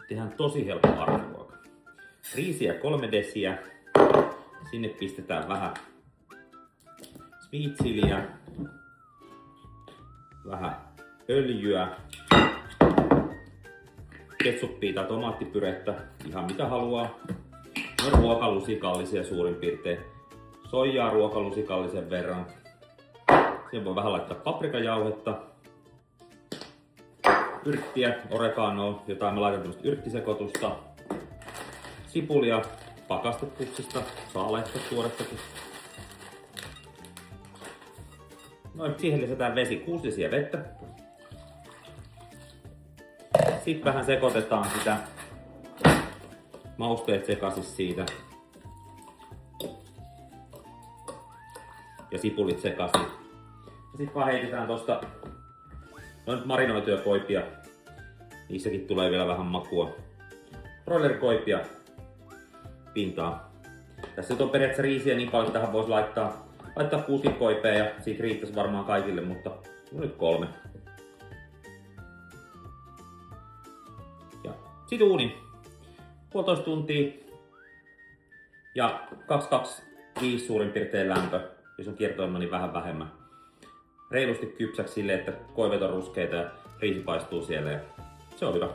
tehdään tosi helppo arkiruoka. Riisiä 3 desiä. Sinne pistetään vähän sweet chiliä, vähän öljyä, ketsuppia tai tomaattipyrettä, ihan mitä haluaa. No ruokalusikallisia suurin piirtein. Soijaa ruokalusikallisen verran. Siihen voi vähän laittaa paprikajauhetta, yrttiä, oreganoa, jotain mä laitan tämmöstä yrttisekoitusta, sipulia pakastepuksista, saa laittaa tuorettakin. Noin, siihen lisätään vesi, 6 desiä vettä. Sitten vähän sekoitetaan sitä, mausteet sekaisin siitä. Ja sipulit sekaisin. Ja sitten vaan heitetään tosta noin marinoituja koipia. Niissäkin tulee vielä vähän makua. Broilerikoipia pintaan. Tässä nyt on periaatteessa riisiä niin paljon, että tähän voisi laittaa 6 koipea ja siitä riittäisi varmaan kaikille, mutta nyt 3. Ja sit uuni. 1,5 tuntia. Ja 225 suurin piirtein lämpö. Jos on kiertoilma, niin vähän vähemmän. Reilusti kypsäksi silleen, että koivet on ruskeita ja riisi paistuu siellä. Ja se on hyvä.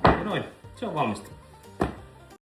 Ja noin, se on valmista.